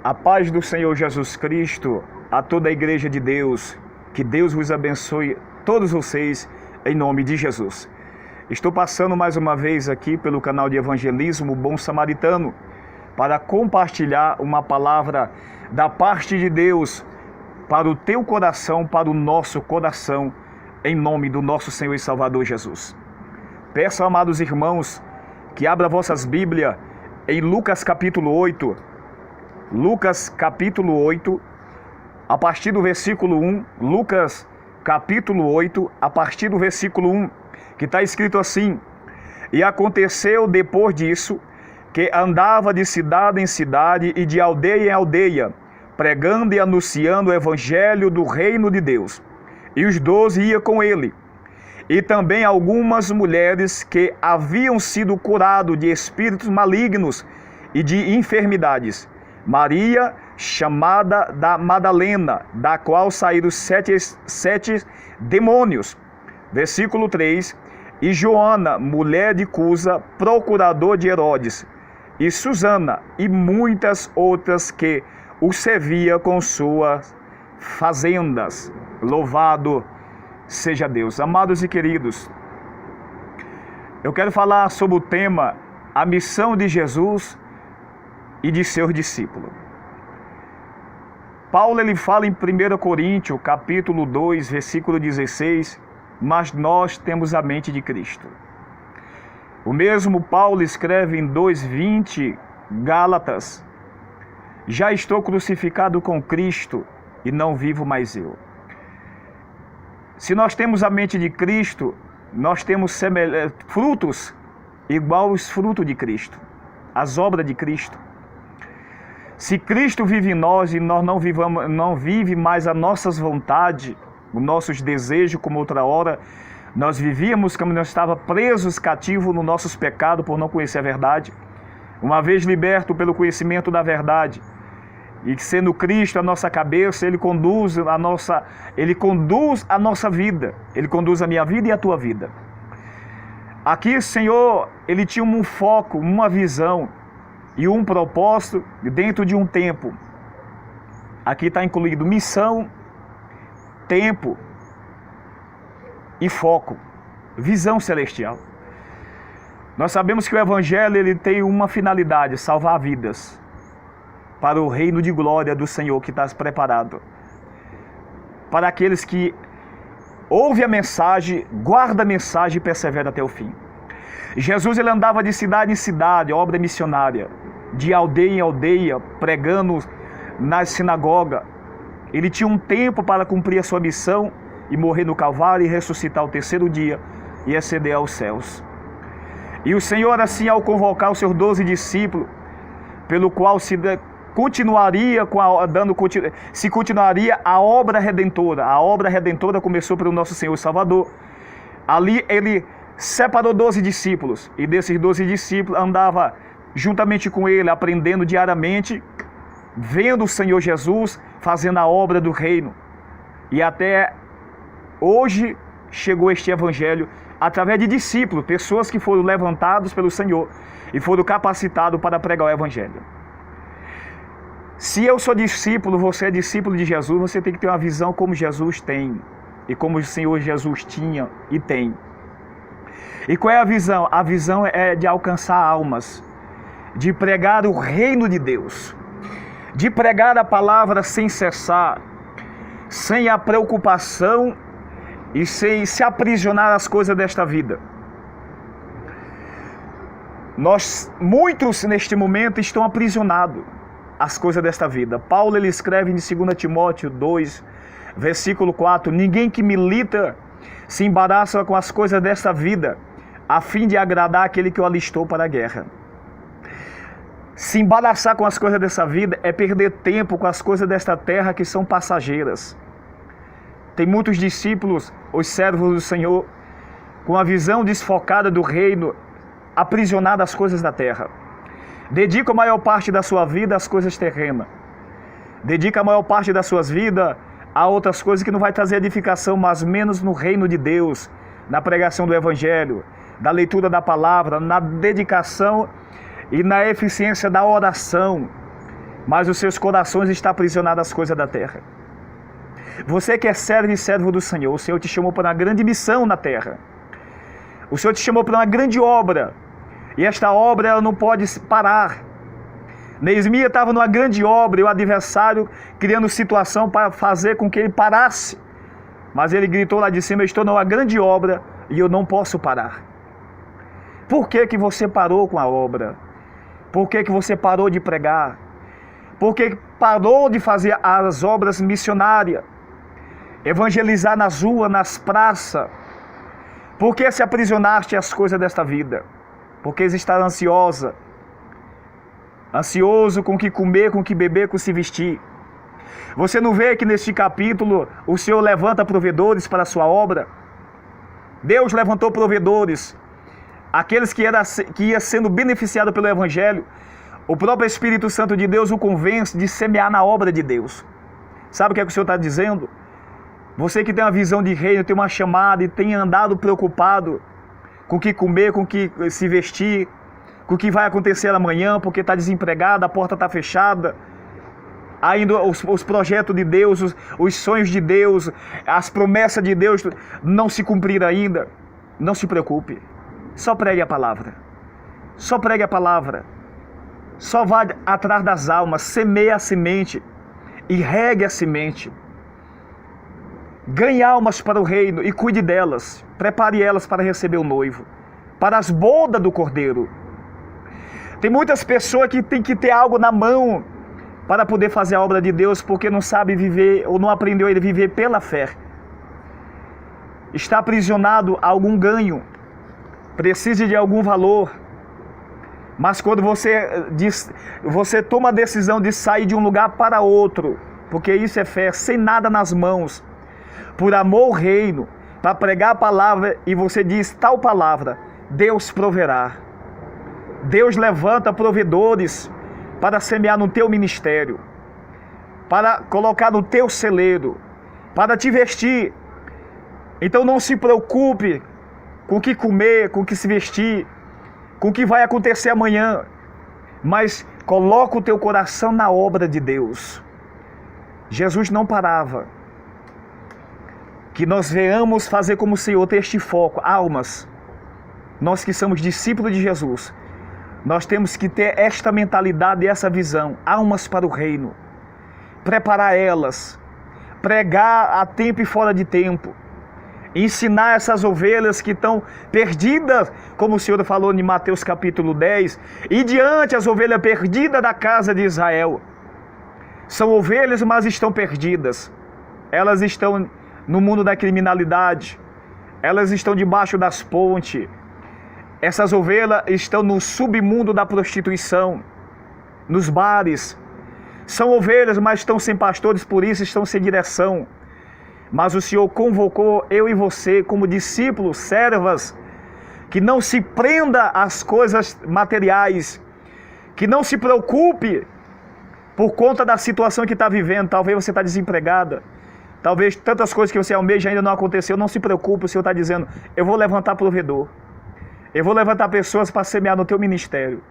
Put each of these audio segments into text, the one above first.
A paz do Senhor Jesus Cristo, a toda a igreja de Deus, que Deus vos abençoe, todos vocês, em nome de Jesus. Estou passando mais uma vez aqui pelo canal de evangelismo Bom Samaritano, para compartilhar uma palavra da parte de Deus, para o teu coração, para o nosso coração, em nome do nosso Senhor e Salvador Jesus. Peço, amados irmãos, que abra vossas Bíblias em Lucas capítulo 8, Lucas capítulo 8, a partir do versículo 1, Lucas capítulo 8, a partir do versículo 1, que está escrito assim: E aconteceu depois disso, que andava de cidade em cidade e de aldeia em aldeia, pregando e anunciando o evangelho do reino de Deus. E os 12 iam com ele. E também algumas mulheres que haviam sido curadas de espíritos malignos e de enfermidades. Maria, chamada da Madalena, da qual saíram sete demônios. Versículo 3. E Joana, mulher de Cusa, procurador de Herodes. E Susana, e muitas outras que o servia com suas fazendas. Louvado seja Deus. Amados e queridos, eu quero falar sobre o tema a missão de Jesus e de seus discípulos. Paulo ele fala em 1 Coríntios, capítulo 2, versículo 16, mas nós temos a mente de Cristo. O mesmo Paulo escreve em 2:20, Gálatas: Já estou crucificado com Cristo e não vivo mais eu. Se nós temos a mente de Cristo, nós temos frutos igual aos frutos de Cristo, as obras de Cristo. Se Cristo vive em nós e nós não vive mais as nossas vontades, os nossos desejos, como outra hora, nós vivíamos como nós estávamos presos, cativos nos nossos pecados por não conhecer a verdade. Uma vez liberto pelo conhecimento da verdade, e sendo Cristo a nossa cabeça, Ele conduz a nossa vida, Ele conduz a minha vida e a tua vida. Aqui, Senhor, Ele tinha um foco, uma visão e um propósito dentro de um tempo. Aqui está incluído missão, tempo e foco, visão celestial. Nós sabemos que o Evangelho ele tem uma finalidade: salvar vidas para o reino de glória do Senhor que está preparado para aqueles que ouvem a mensagem, guardam a mensagem e perseveram até o fim. Jesus ele andava de cidade em cidade, obra missionária, de aldeia em aldeia, pregando na sinagoga. Ele tinha um tempo para cumprir a sua missão e morrer no Calvário e ressuscitar ao terceiro dia e ascender aos céus. E o Senhor, assim, ao convocar os seus 12 discípulos, pelo qual se continuaria a obra redentora. A obra redentora começou pelo nosso Senhor e Salvador. Ali ele separou 12 discípulos, e desses 12 discípulos andava juntamente com ele, aprendendo diariamente, vendo o Senhor Jesus fazendo a obra do reino. E até hoje chegou este evangelho através de discípulos, pessoas que foram levantados pelo Senhor e foram capacitados para pregar o evangelho. Se eu sou discípulo, você é discípulo de Jesus, você tem que ter uma visão como Jesus tem e como o Senhor Jesus tinha e tem. E qual é a visão? A visão é de alcançar almas, de pregar o reino de Deus, de pregar a palavra sem cessar, sem a preocupação e sem se aprisionar às coisas desta vida. Muitos neste momento estão aprisionados às coisas desta vida. Paulo ele escreve em 2 Timóteo 2, versículo 4: Ninguém que milita se embaraça com as coisas desta vida, a fim de agradar aquele que o alistou para a guerra. Se embaraçar com as coisas dessa vida é perder tempo com as coisas desta terra que são passageiras. Tem muitos discípulos, os servos do Senhor, com a visão desfocada do reino, aprisionados às coisas da terra. Dedica a maior parte da sua vida às coisas terrenas. Dedica a maior parte das suas vidas a outras coisas que não vai trazer edificação, mas menos no reino de Deus, na pregação do Evangelho, da leitura da palavra, na dedicação e na eficiência da oração. mas os seus corações estão aprisionados às coisas da terra. Você que é servo e servo do Senhor, o Senhor te chamou para uma grande missão na terra. O Senhor te chamou para uma grande obra, e esta obra ela não pode parar. Neemias estava numa grande obra e o adversário criando situação para fazer com que ele parasse. Mas ele gritou lá de cima: eu estou numa grande obra e eu não posso parar. Por que que você parou com a obra? Por que que você parou de pregar? Por que parou de fazer as obras missionárias? Evangelizar nas ruas, nas praças? Por que se aprisionaste às coisas desta vida? Porque está ansioso com o que comer, com o que beber, com o que se vestir. Você não vê que neste capítulo o Senhor levanta provedores para a sua obra? Deus levantou provedores, aqueles que ia sendo beneficiado pelo Evangelho. O próprio Espírito Santo de Deus o convence de semear na obra de Deus. Sabe o que é que o Senhor está dizendo? Você que tem uma visão de reino, tem uma chamada e tem andado preocupado com o que comer, com o que se vestir, com o que vai acontecer amanhã, porque está desempregado, a porta está fechada. Ainda os projetos de Deus, os sonhos de Deus, as promessas de Deus não se cumpriram ainda. Não se preocupe. Só pregue a palavra. Só pregue a palavra. Só vá atrás das almas, semeie a semente e regue a semente. Ganhe almas para o reino e cuide delas. Prepare elas para receber o noivo, para as bodas do Cordeiro. Tem muitas pessoas que têm que ter algo na mão para poder fazer a obra de Deus, porque não sabe viver ou não aprendeu a viver pela fé. Está aprisionado a algum ganho, precisa de algum valor. Mas quando você toma a decisão de sair de um lugar para outro, porque isso é fé, sem nada nas mãos, por amor ao reino, para pregar a palavra, e você diz tal palavra, Deus proverá. Deus levanta provedores para semear no teu ministério, para colocar no teu celeiro, para te vestir. Então não se preocupe com o que comer, com o que se vestir, com o que vai acontecer amanhã, mas coloca o teu coração na obra de Deus. Jesus não parava. Que nós venhamos fazer como o Senhor, ter este foco, almas. Nós que somos discípulos de Jesus, nós temos que ter esta mentalidade e essa visão, almas para o reino. Preparar elas, pregar a tempo e fora de tempo. Ensinar essas ovelhas que estão perdidas, como o Senhor falou em Mateus capítulo 10, e diante as ovelhas perdidas da casa de Israel. São ovelhas, mas estão perdidas. Elas estão no mundo da criminalidade, elas estão debaixo das pontes. Essas ovelhas estão no submundo da prostituição, nos bares. São ovelhas, mas estão sem pastores, por isso estão sem direção. Mas o Senhor convocou eu e você como discípulos, servas, que não se prenda às coisas materiais, que não se preocupe por conta da situação que está vivendo. Talvez você está desempregada, talvez tantas coisas que você almeja ainda não aconteceu. Não se preocupe, o Senhor está dizendo, eu vou levantar provedor. Eu vou levantar pessoas para semear no teu ministério.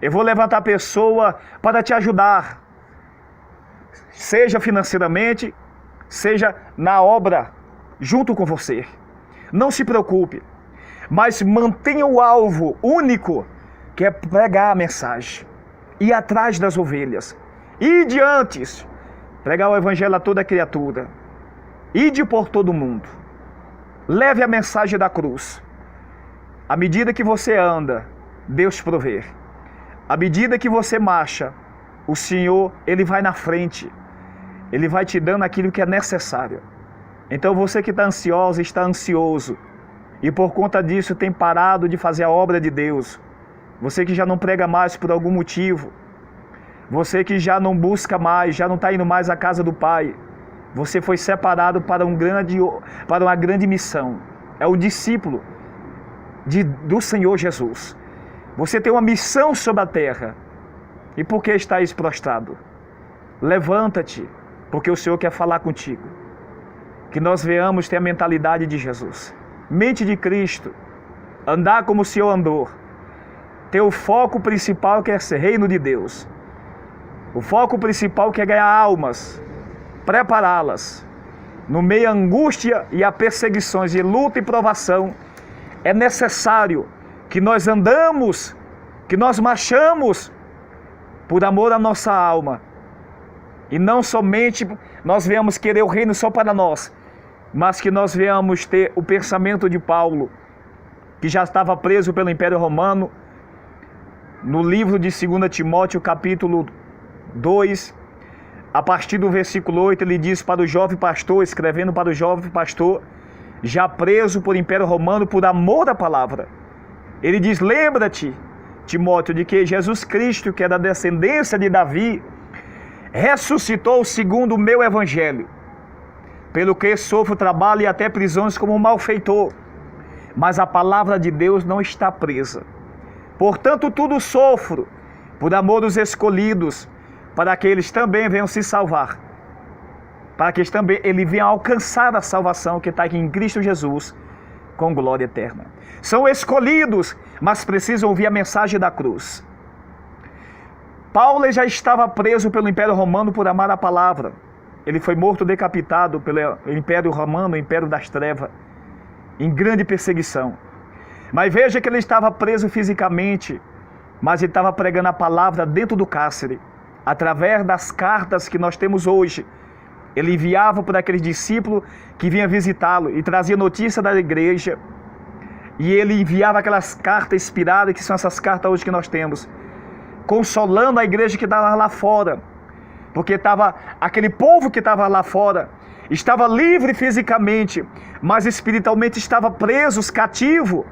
Eu vou levantar pessoas para te ajudar, seja financeiramente, seja na obra, junto com você. Não se preocupe, mas mantenha o alvo único, que é pregar a mensagem, ir atrás das ovelhas, ide antes, pregar o evangelho a toda criatura, ide por todo mundo, leve a mensagem da cruz. À medida que você anda, Deus provê. À medida que você marcha, o Senhor, Ele vai na frente. Ele vai te dando aquilo que é necessário. Então você que está ansioso, está ansioso, e por conta disso tem parado de fazer a obra de Deus. Você que já não prega mais por algum motivo. Você que já não busca mais, já não está indo mais à casa do Pai. Você foi separado para uma grande missão. É o discípulo do Senhor Jesus. Você tem uma missão sobre a terra. E por que estás prostrado? Levanta-te, porque o Senhor quer falar contigo. Que nós venhamos ter a mentalidade de Jesus, mente de Cristo, andar como o Senhor andou, ter o foco principal que é ser reino de Deus. O foco principal que é ganhar almas, prepará-las. No meio à angústia e a perseguições, e luta e provação, é necessário que nós andamos, que nós marchamos por amor à nossa alma. E não somente nós venhamos querer o reino só para nós, mas que nós venhamos ter o pensamento de Paulo, que já estava preso pelo Império Romano. No livro de 2 Timóteo, capítulo 2, a partir do versículo 8, ele diz para o jovem pastor, escrevendo para o jovem pastor, já preso por Império Romano por amor da palavra. Ele diz: lembra-te, Timóteo, de que Jesus Cristo, que é da descendência de Davi, ressuscitou segundo o meu evangelho, pelo que sofro trabalho e até prisões como um malfeitor, mas a palavra de Deus não está presa. Portanto, tudo sofro por amor dos escolhidos, para que eles também venham se salvar, para que eles também venham alcançar a salvação que está aqui em Cristo Jesus, com glória eterna. São escolhidos, mas precisam ouvir a mensagem da cruz. Paulo já estava preso pelo Império Romano por amar a palavra. Ele foi morto, decapitado pelo Império Romano, o Império das Trevas, em grande perseguição. Mas veja que ele estava preso fisicamente, mas ele estava pregando a palavra dentro do cárcere, através das cartas que nós temos hoje. Ele enviava para aqueles discípulos que vinham visitá-lo e trazia notícia da igreja. E ele enviava aquelas cartas inspiradas, que são essas cartas hoje que nós temos, consolando a igreja que estava lá fora. Porque estava aquele povo que estava lá fora, estava livre fisicamente, mas espiritualmente estava preso, cativo.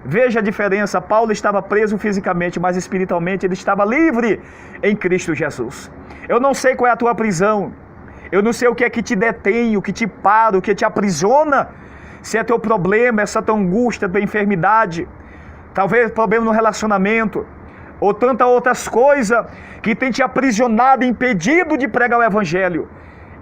Veja a diferença: Paulo estava preso fisicamente, mas espiritualmente ele estava livre em Cristo Jesus. Eu não sei qual é a tua prisão, eu não sei o que é que te detém, o que te para, o que te aprisiona. Se é teu problema, essa tua angústia, tua enfermidade, talvez problema no relacionamento, ou tantas outras coisas que tem te aprisionado, impedido de pregar o evangelho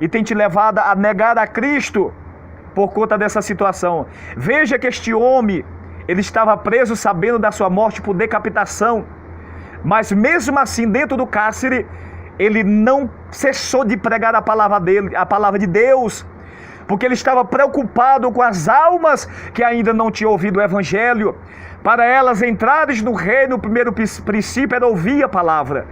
e tem te levado a negar a Cristo por conta dessa situação. Veja que este homem, ele estava preso sabendo da sua morte por decapitação, mas mesmo assim dentro do cárcere ele não cessou de pregar a palavra dele, a palavra de Deus, porque ele estava preocupado com as almas que ainda não tinham ouvido o evangelho. Para elas entrarem no reino, o primeiro princípio era ouvir a palavra.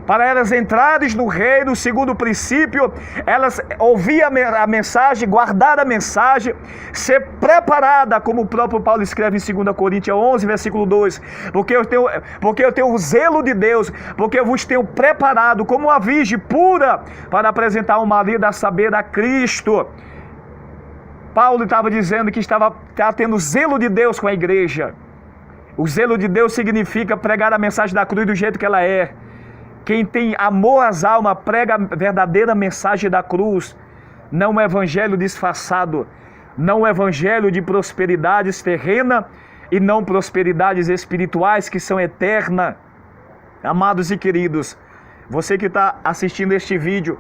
Para elas entrarem no reino, o segundo princípio, elas ouviam a mensagem, guardar a mensagem, ser preparada, como o próprio Paulo escreve em 2 Coríntios 11, versículo 2, porque eu tenho o zelo de Deus, porque eu vos tenho preparado como uma virgem pura para apresentar um marido, a saber, a Cristo. Paulo estava dizendo que estava tendo zelo de Deus com a igreja. O zelo de Deus significa pregar a mensagem da cruz do jeito que ela é. Quem tem amor às almas prega a verdadeira mensagem da cruz, não um evangelho disfarçado, não um evangelho de prosperidades terrenas e não prosperidades espirituais que são eternas. Amados e queridos, você que está assistindo este vídeo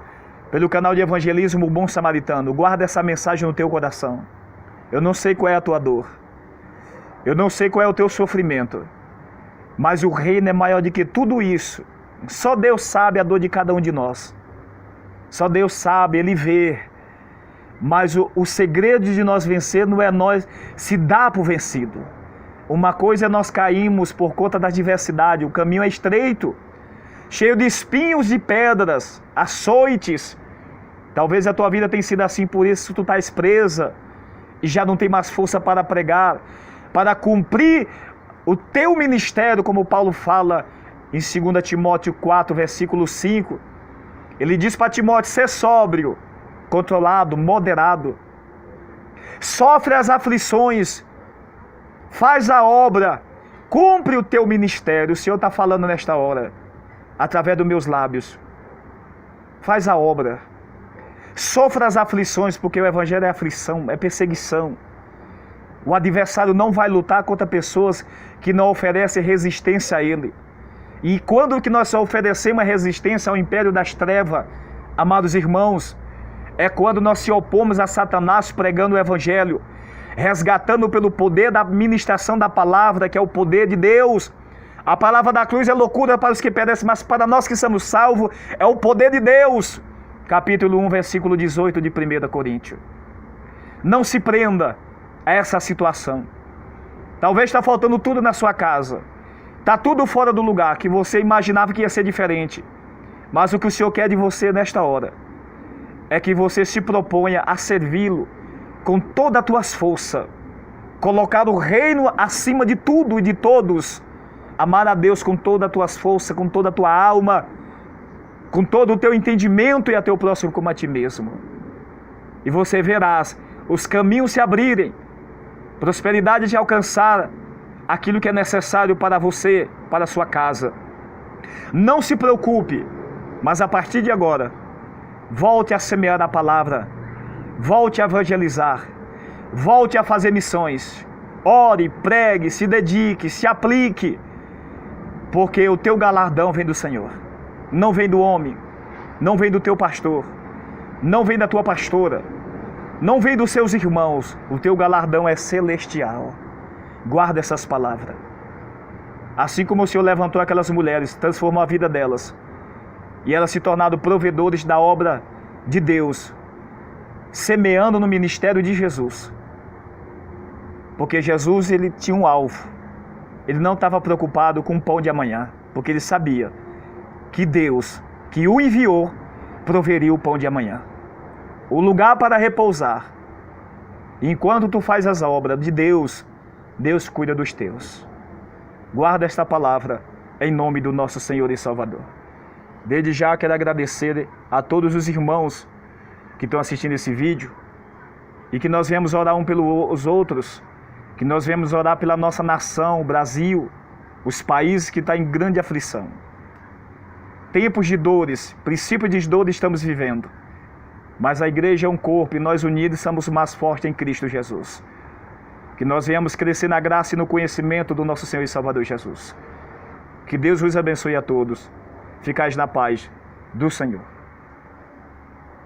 pelo canal de evangelismo O Bom Samaritano, guarda essa mensagem no teu coração. Eu não sei qual é a tua dor, eu não sei qual é o teu sofrimento, mas o reino é maior do que tudo isso. Só Deus sabe a dor de cada um de nós. Só Deus sabe, Ele vê. Mas o segredo de nós vencer não é nós se dar por vencido. Uma coisa é nós caímos por conta da adversidade. O caminho é estreito, cheio de espinhos e pedras, açoites. Talvez a tua vida tenha sido assim, por isso tu estás presa e já não tem mais força para pregar, para cumprir o teu ministério, como Paulo fala em 2 Timóteo 4, versículo 5, ele diz para Timóteo: ser sóbrio, controlado, moderado, sofre as aflições, faz a obra, cumpre o teu ministério. O Senhor está falando nesta hora, através dos meus lábios. Faz a obra, sofra as aflições, porque o evangelho é aflição, é perseguição. O adversário não vai lutar contra pessoas que não oferecem resistência a ele. E quando que nós oferecemos resistência ao império das trevas, amados irmãos, é quando nós se opomos a Satanás pregando o evangelho, resgatando pelo poder da ministração da palavra, que é o poder de Deus, A palavra da cruz é loucura para os que perecem, mas para nós que somos salvos é o poder de Deus. Capítulo 1, versículo 18 de 1 Coríntios. Não se prenda a essa situação. Talvez está faltando tudo na sua casa. Está tudo fora do lugar que você imaginava que ia ser diferente. Mas o que o Senhor quer de você nesta hora é que você se proponha a servi-lo com todas as tuas forças. Colocar o reino acima de tudo e de todos. Amar a Deus com todas as tuas forças, com toda a tua alma, com todo o teu entendimento e a teu próximo como a ti mesmo. E você verás os caminhos se abrirem, prosperidade te alcançar, aquilo que é necessário para você, para a sua casa. Não se preocupe, mas a partir de agora, volte a semear a palavra, volte a evangelizar, volte a fazer missões. Ore, pregue, se dedique, se aplique, porque o teu galardão vem do Senhor. Não vem do homem, não vem do teu pastor, não vem da tua pastora, não vem dos seus irmãos. O teu galardão é celestial. Guarda essas palavras. Assim como o Senhor levantou aquelas mulheres, transformou a vida delas, e elas se tornaram provedores da obra de Deus, semeando no ministério de Jesus. Porque Jesus, ele tinha um alvo. Ele não estava preocupado com o pão de amanhã, porque ele sabia que Deus, que o enviou, proveria o pão de amanhã. O lugar para repousar. Enquanto tu faz as obras de Deus, Deus cuida dos teus. Guarda esta palavra em nome do nosso Senhor e Salvador. Desde já quero agradecer a todos os irmãos que estão assistindo esse vídeo e que nós viemos orar um pelos outros, que nós viemos orar pela nossa nação, o Brasil, os países que estão em grande aflição. Tempos de dores, princípio de dores estamos vivendo, mas a igreja é um corpo e nós unidos somos mais fortes em Cristo Jesus. Que nós venhamos crescer na graça e no conhecimento do nosso Senhor e Salvador Jesus. Que Deus vos abençoe a todos. Ficais na paz do Senhor.